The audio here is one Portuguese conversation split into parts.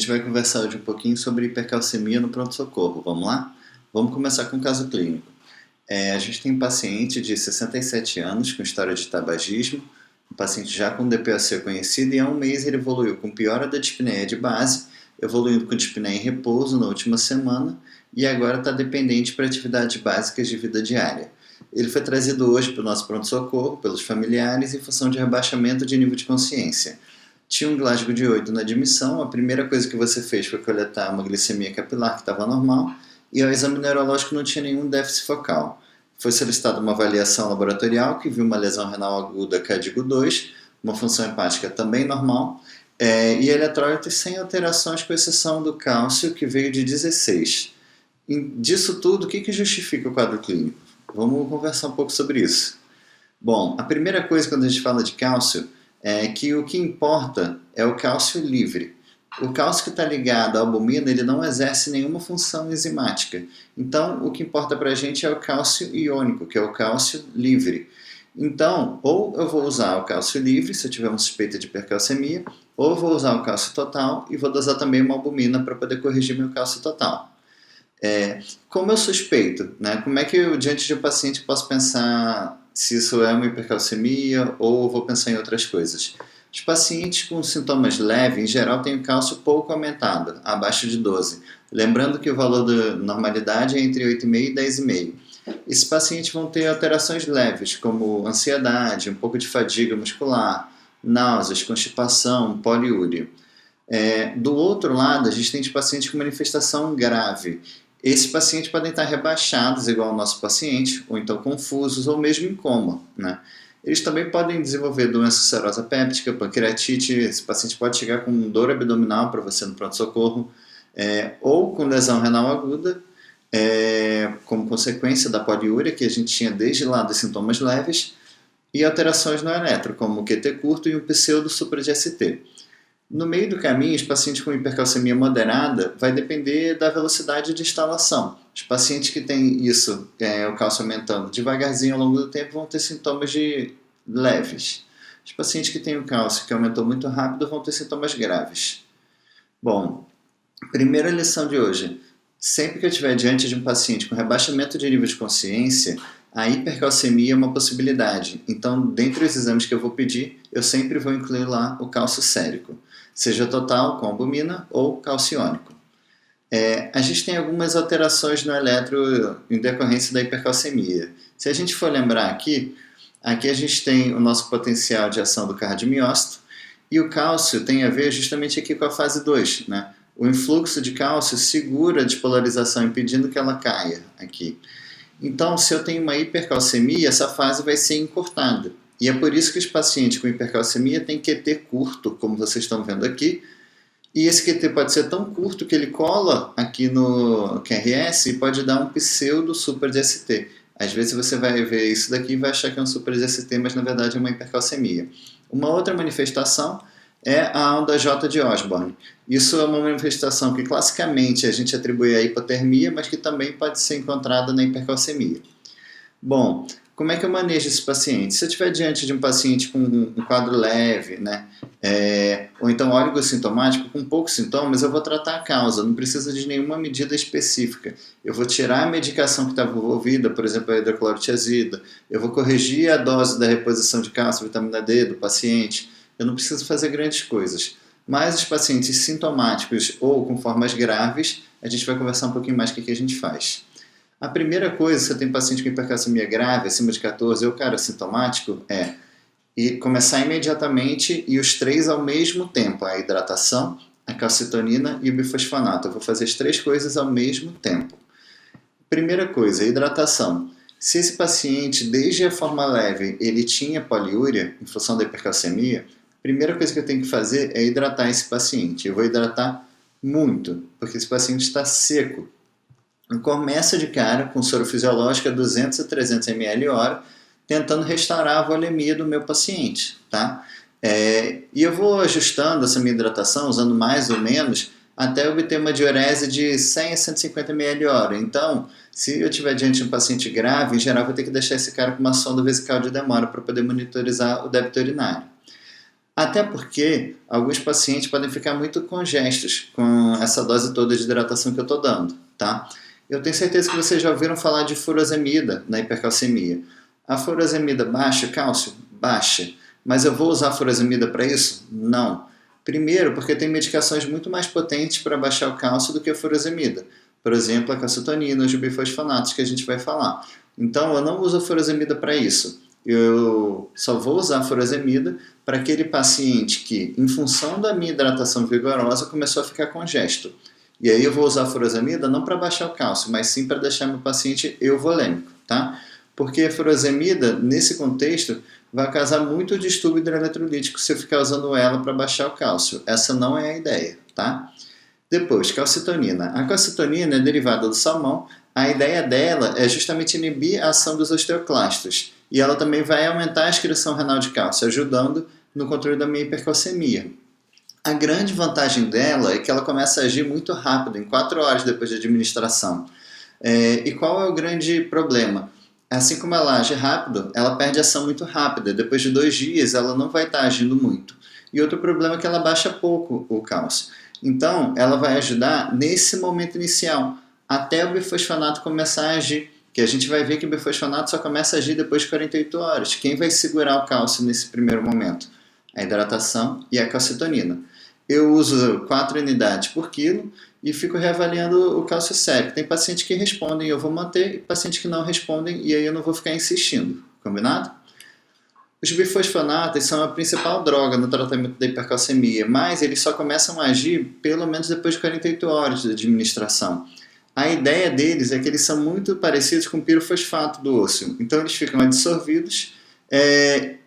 gente vai conversar hoje um pouquinho sobre hipercalcemia no pronto-socorro. Vamos lá? Vamos começar com o caso clínico. A gente tem um paciente de 67 anos com história de tabagismo, um paciente já com DPOC conhecido, e há um mês ele evoluiu com piora da dispneia de base, evoluindo com dispneia em repouso na última semana, e agora está dependente para atividades básicas de vida diária. Ele foi trazido hoje para o nosso pronto-socorro pelos familiares em função de rebaixamento de nível de consciência. Tinha um Glasgow de 8 na admissão, a primeira coisa que você fez foi coletar uma glicemia capilar que estava normal, e ao exame neurológico não tinha nenhum déficit focal. Foi solicitada uma avaliação laboratorial que viu uma lesão renal aguda CADIGO 2, uma função hepática também normal, e eletrólitos sem alterações, com exceção do cálcio, que veio de 16. Disso tudo, o que justifica o quadro clínico? Vamos conversar um pouco sobre isso. Bom, a primeira coisa quando a gente fala de cálcio é que o que importa é o cálcio livre. O cálcio que está ligado à albumina, ele não exerce nenhuma função enzimática. Então, o que importa para a gente é o cálcio iônico, que é o cálcio livre. Então, ou eu vou usar o cálcio livre, se eu tiver uma suspeita de hipercalcemia, ou eu vou usar o cálcio total e vou dosar também uma albumina para poder corrigir meu cálcio total. Como eu suspeito, né? Como é que eu, diante de um paciente, posso pensar se isso é uma hipercalcemia ou vou pensar em outras coisas? Os pacientes com sintomas leves, em geral, têm o cálcio pouco aumentado, abaixo de 12. Lembrando que o valor da normalidade é entre 8,5 e 10,5. Esses pacientes vão ter alterações leves, como ansiedade, um pouco de fadiga muscular, náuseas, constipação, poliúria. Do outro lado, a gente tem pacientes com manifestação grave. Esses pacientes podem estar rebaixados, igual ao nosso paciente, ou então confusos, ou mesmo em coma, né? Eles também podem desenvolver doença ulcerosa péptica, pancreatite. Esse paciente pode chegar com dor abdominal para você no pronto-socorro, ou com lesão renal aguda, como consequência da poliúria, que a gente tinha desde lá dos sintomas leves, e alterações no eletro, como o QT curto e um pseudo-supra de ST. No meio do caminho, os pacientes com hipercalcemia moderada vai depender da velocidade de instalação. Os pacientes que têm isso, o cálcio aumentando devagarzinho ao longo do tempo, vão ter sintomas leves. Os pacientes que têm o cálcio que aumentou muito rápido vão ter sintomas graves. Bom, primeira lição de hoje. Sempre que eu estiver diante de um paciente com rebaixamento de nível de consciência, a hipercalcemia é uma possibilidade. Então, dentre os exames que eu vou pedir, eu sempre vou incluir lá o cálcio sérico, seja total com albumina ou calciônico. A gente tem algumas alterações no eletro em decorrência da hipercalcemia. Se a gente for lembrar aqui a gente tem o nosso potencial de ação do cardiomiócito, e o cálcio tem a ver justamente aqui com a fase 2, né? O influxo de cálcio segura a despolarização, impedindo que ela caia aqui. Então, se eu tenho uma hipercalcemia, essa fase vai ser encurtada. E é por isso que os pacientes com hipercalcemia têm QT curto, como vocês estão vendo aqui. E esse QT pode ser tão curto que ele cola aqui no QRS e pode dar um pseudo super de ST. Às vezes você vai ver isso daqui e vai achar que é um super de ST, mas na verdade é uma hipercalcemia. Uma outra manifestação é a onda J de Osborne. Isso é uma manifestação que classicamente a gente atribui à hipotermia, mas que também pode ser encontrada na hipercalcemia. Bom, como é que eu manejo esse paciente? Se eu estiver diante de um paciente com um quadro leve, né, ou então oligossintomático, com poucos sintomas, eu vou tratar a causa, não precisa de nenhuma medida específica. Eu vou tirar a medicação que estava envolvida, por exemplo, a hidroclorotiazida, eu vou corrigir a dose da reposição de cálcio, vitamina D do paciente, eu não preciso fazer grandes coisas. Mas os pacientes sintomáticos ou com formas graves, a gente vai conversar um pouquinho mais o que a gente faz. A primeira coisa, se você tem paciente com hipercalcemia grave, acima de 14, ou cara sintomático, e começar imediatamente e os três ao mesmo tempo, a hidratação, a calcitonina e o bifosfonato. Eu vou fazer as três coisas ao mesmo tempo. Primeira coisa, hidratação. Se esse paciente, desde a forma leve, ele tinha poliúria, em função da hipercalcemia, a primeira coisa que eu tenho que fazer é hidratar esse paciente. Eu vou hidratar muito, porque esse paciente está seco. Começa de cara com soro fisiológico a 200 a 300 ml hora, tentando restaurar a volemia do meu paciente, tá? E eu vou ajustando essa minha hidratação, usando mais ou menos, até obter uma diurese de 100 a 150 ml hora. Então, se eu estiver diante de um paciente grave, em geral, vou ter que deixar esse cara com uma sonda vesical de demora para poder monitorizar o débito urinário. Até porque alguns pacientes podem ficar muito congestos com essa dose toda de hidratação que eu estou dando, tá? Eu tenho certeza que vocês já ouviram falar de furosemida na hipercalcemia. A furosemida baixa cálcio? Baixa. Mas eu vou usar furosemida para isso? Não. Primeiro, porque tem medicações muito mais potentes para baixar o cálcio do que a furosemida. Por exemplo, a calcitonina, os bifosfonatos que a gente vai falar. Então, eu não uso a furosemida para isso. Eu só vou usar a furosemida para aquele paciente que, em função da minha hidratação vigorosa, começou a ficar congesto. E aí eu vou usar a furosemida não para baixar o cálcio, mas sim para deixar meu paciente euvolêmico, tá? Porque a furosemida, nesse contexto, vai causar muito distúrbio hidroeletrolítico se eu ficar usando ela para baixar o cálcio. Essa não é a ideia, tá? Depois, calcitonina. A calcitonina é derivada do salmão. A ideia dela é justamente inibir a ação dos osteoclastos. E ela também vai aumentar a excreção renal de cálcio, ajudando no controle da minha hipercalcemia. A grande vantagem dela é que ela começa a agir muito rápido, em 4 horas depois da administração. E qual é o grande problema? Assim como ela age rápido, ela perde ação muito rápida. Depois de 2 dias, ela não vai estar agindo muito. E outro problema é que ela baixa pouco o cálcio. Então, ela vai ajudar nesse momento inicial, até o bifosfonato começar a agir. Que a gente vai ver que o bifosfonato só começa a agir depois de 48 horas. Quem vai segurar o cálcio nesse primeiro momento? A hidratação e a calcitonina. Eu uso 4 unidades por quilo e fico reavaliando o cálcio sérico. Tem pacientes que respondem e eu vou manter, e pacientes que não respondem e aí eu não vou ficar insistindo. Combinado? Os bifosfonatos são a principal droga no tratamento da hipercalcemia, mas eles só começam a agir pelo menos depois de 48 horas de administração. A ideia deles é que eles são muito parecidos com o pirofosfato do osso, então eles ficam adsorvidos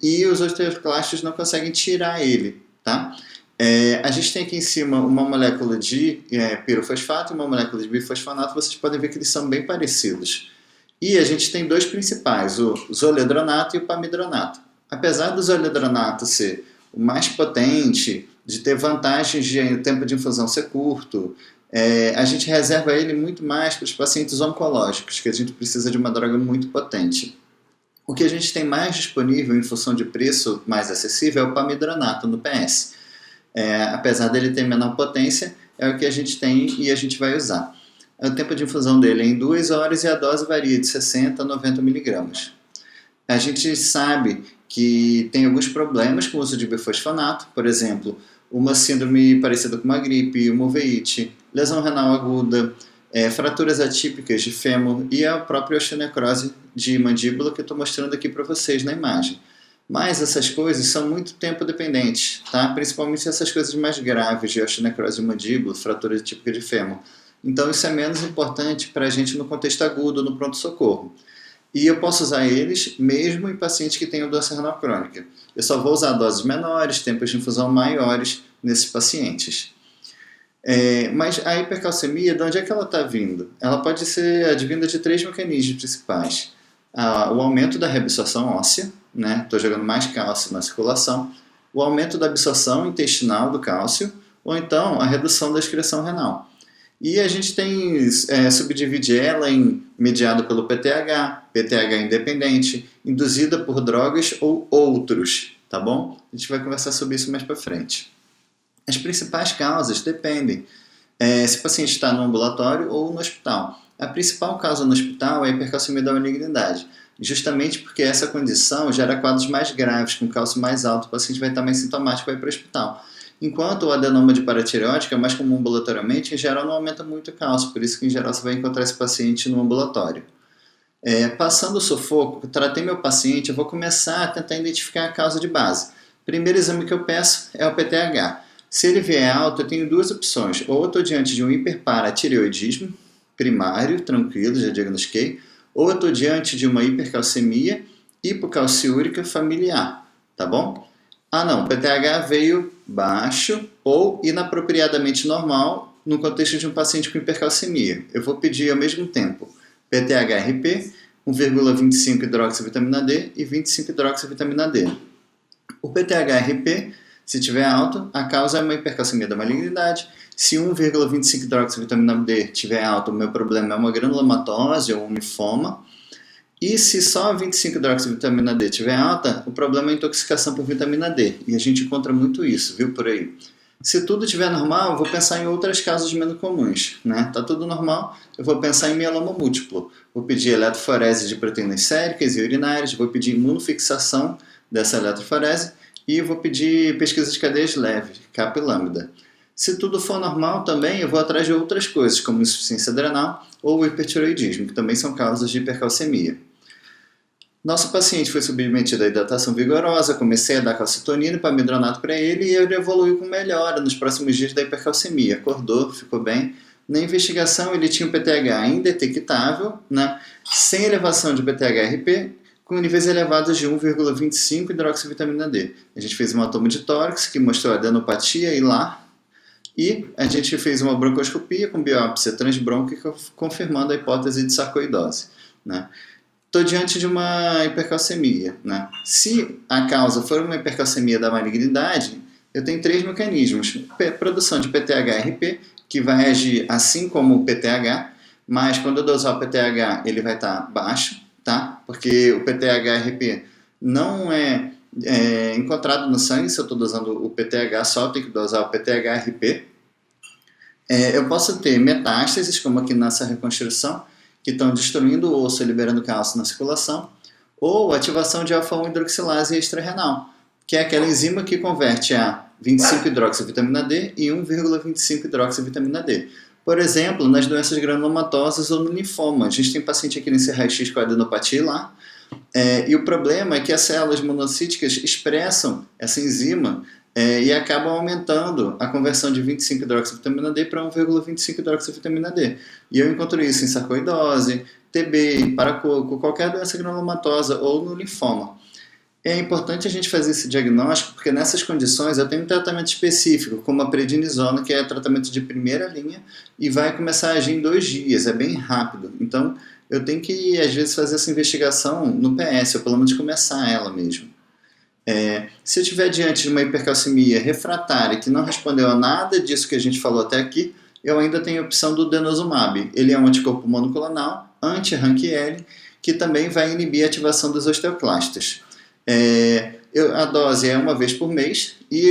e os osteoclastos não conseguem tirar ele, tá? A gente tem aqui em cima uma molécula de pirofosfato e uma molécula de bifosfonato, vocês podem ver que eles são bem parecidos. E a gente tem dois principais, o zoledronato e o pamidronato. Apesar do zoledronato ser o mais potente, de ter vantagens de tempo de infusão ser curto, a gente reserva ele muito mais para os pacientes oncológicos, que a gente precisa de uma droga muito potente. O que a gente tem mais disponível em função de preço mais acessível é o pamidronato no PS. Apesar dele ter menor potência, é o que a gente tem e a gente vai usar. O tempo de infusão dele é em 2 horas e a dose varia de 60 a 90 miligramas. A gente sabe que tem alguns problemas com o uso de bifosfonato, por exemplo, uma síndrome parecida com uma gripe, uma uveíte, lesão renal aguda, fraturas atípicas de fêmur e a própria osteonecrose de mandíbula que eu estou mostrando aqui para vocês na imagem. Mas essas coisas são muito tempo dependentes, tá? Principalmente essas coisas mais graves de osteonecrose de mandíbula, fratura atípica de fêmur. Então isso é menos importante para a gente no contexto agudo, no pronto-socorro. E eu posso usar eles mesmo em pacientes que tenham doença renal crônica. Eu só vou usar doses menores, tempos de infusão maiores nesses pacientes. Mas a hipercalcemia, de onde é que ela está vindo? Ela pode ser advinda de 3 mecanismos principais. O aumento da reabsorção óssea, né? Estou jogando mais cálcio na circulação. O aumento da absorção intestinal do cálcio, ou então a redução da excreção renal. E a gente tem subdivide ela em mediado pelo PTH independente, induzida por drogas ou outros, tá bom? A gente vai conversar sobre isso mais para frente. As principais causas dependem se o paciente está no ambulatório ou no hospital. A principal causa no hospital é a hipercalcemia da malignidade, justamente porque essa condição gera quadros mais graves, com cálcio mais alto, o paciente vai estar mais sintomático e vai para o hospital. Enquanto o adenoma de paratireóide, que é mais comum ambulatorialmente, em geral não aumenta muito o cálcio, por isso que em geral você vai encontrar esse paciente no ambulatório. Passando o sufoco, tratei meu paciente, eu vou começar a tentar identificar a causa de base. Primeiro exame que eu peço é o PTH. Se ele vier alto, eu tenho duas opções. Ou eu estou diante de um hiperparatireoidismo primário, tranquilo, já diagnostiquei, ou eu estou diante de uma hipercalcemia hipocalciúrica familiar, tá bom? Não, o PTH veio baixo ou inapropriadamente normal no contexto de um paciente com hipercalcemia. Eu vou pedir ao mesmo tempo PTH-RP, 1,25 hidroxivitamina D e 25 hidroxivitamina D. O PTH-RP, se tiver alto, a causa é uma hipercalcemia da malignidade. Se 1,25 hidroxivitamina D tiver alto, o meu problema é uma granulomatose ou um linfoma. E se só 25-hidroxivitamina D estiver alta, o problema é a intoxicação por vitamina D. E a gente encontra muito isso, viu, por aí. Se tudo estiver normal, eu vou pensar em outras causas menos comuns, né? Tá tudo normal, eu vou pensar em mieloma múltiplo. Vou pedir eletroforese de proteínas séricas e urinárias, vou pedir imunofixação dessa eletroforese e vou pedir pesquisa de cadeias leves, CAP e lambda. Se tudo for normal também, eu vou atrás de outras coisas, como insuficiência adrenal ou hipertiroidismo, que também são causas de hipercalcemia. Nosso paciente foi submetido à hidratação vigorosa, comecei a dar calcitonina e pamidronato para ele e ele evoluiu com melhora nos próximos dias da hipercalcemia. Acordou, ficou bem. Na investigação ele tinha um PTH indetectável, né, sem elevação de PTH-RP, com níveis elevados de 1,25 hidroxivitamina D. A gente fez uma toma de tórax que mostrou adenopatia hilar e a gente fez uma broncoscopia com biópsia transbrônquica confirmando a hipótese de sarcoidose, né. Estou diante de uma hipercalcemia, né? Se a causa for uma hipercalcemia da malignidade, eu tenho 3 mecanismos. Produção de PTH-RP, que vai agir assim como o PTH, mas quando eu dosar o PTH, ele vai estar baixo, tá? Porque o PTH-RP não é encontrado no sangue, se eu estou dosando o PTH só, eu tenho que dosar o PTH-RP. Eu posso ter metástases, como aqui nessa reconstrução, que estão destruindo o osso e liberando cálcio na circulação, ou ativação de alfa-1-hidroxilase extrarenal, que é aquela enzima que converte a 25-hidroxivitamina D e 1,25-hidroxivitamina D. Por exemplo, nas doenças granulomatosas ou no linfoma. A gente tem paciente aqui nesse raio-x com adenopatia lá, e o problema é que as células monocíticas expressam essa enzima e acabam aumentando a conversão de 25-hidroxivitamina D para 1,25-hidroxivitamina D. E eu encontro isso em sarcoidose, TB, paracoco, qualquer doença granulomatosa ou no linfoma. É importante a gente fazer esse diagnóstico porque nessas condições eu tenho um tratamento específico, como a prednisona, que é tratamento de primeira linha e vai começar a agir em 2 dias, é bem rápido. Então eu tenho que, às vezes, fazer essa investigação no PS, ou pelo menos começar ela mesmo. Se eu estiver diante de uma hipercalcemia refratária que não respondeu a nada disso que a gente falou até aqui, eu ainda tenho a opção do denosumab. Ele é um anticorpo monoclonal, anti-RANKL, que também vai inibir a ativação dos osteoclastas. A dose é 1 vez por mês e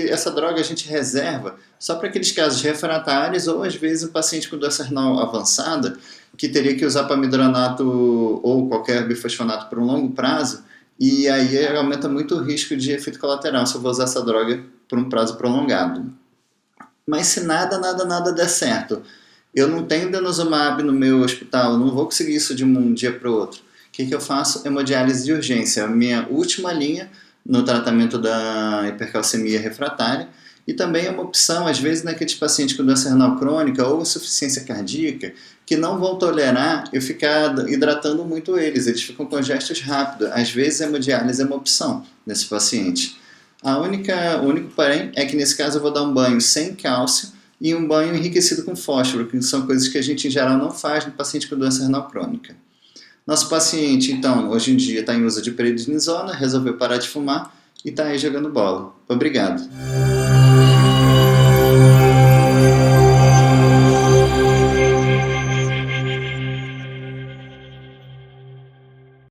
essa droga a gente reserva só para aqueles casos refratários ou às vezes um paciente com doença renal avançada que teria que usar pamidronato ou qualquer bifosfonato por um longo prazo, e aí aumenta muito o risco de efeito colateral se eu vou usar essa droga por um prazo prolongado. Mas se nada der certo, eu não tenho denosumab no meu hospital, eu não vou conseguir isso de um dia para o outro. O que eu faço? Hemodiálise de urgência, a minha última linha no tratamento da hipercalcemia refratária, e também é uma opção, às vezes, naqueles pacientes com doença renal crônica ou insuficiência cardíaca, que não vão tolerar eu ficar hidratando muito eles ficam com gestos rápidos. Às vezes, a hemodiálise é uma opção nesse paciente. O único porém é que, nesse caso, eu vou dar um banho sem cálcio e um banho enriquecido com fósforo, que são coisas que a gente, em geral, não faz no paciente com doença renal crônica. Nosso paciente, então, hoje em dia está em uso de prednisona, resolveu parar de fumar e está aí jogando bola. Obrigado.